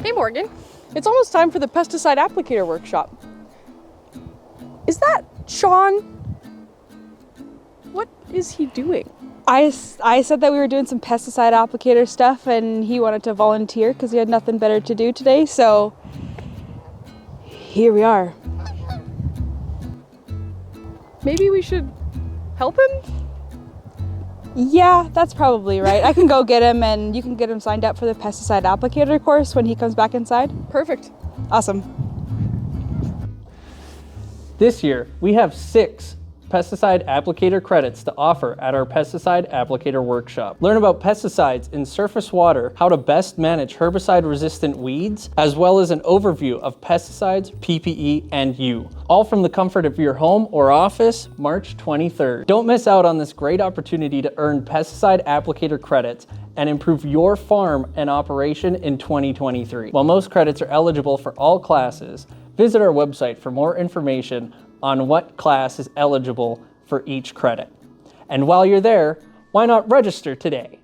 Hey Morgan, it's almost time for the Pesticide Applicator workshop. Is that Sean? What is he doing? I said that we were doing some pesticide applicator stuff and he wanted to volunteer because he had nothing better to do today, so here we are. Maybe we should help him? Yeah, that's probably right. I can go get him and you can get him signed up for the pesticide applicator course when he comes back inside. Perfect. Awesome. This year, we have 6 pesticide applicator credits to offer at our pesticide applicator workshop. Learn about pesticides in surface water, how to best manage herbicide-resistant weeds, as well as an overview of pesticides, PPE, and you. All from the comfort of your home or office, March 23rd. Don't miss out on this great opportunity to earn pesticide applicator credits and improve your farm and operation in 2023. While most credits are eligible for all classes, visit our website for more information on what class is eligible for each credit. And while you're there, why not register today?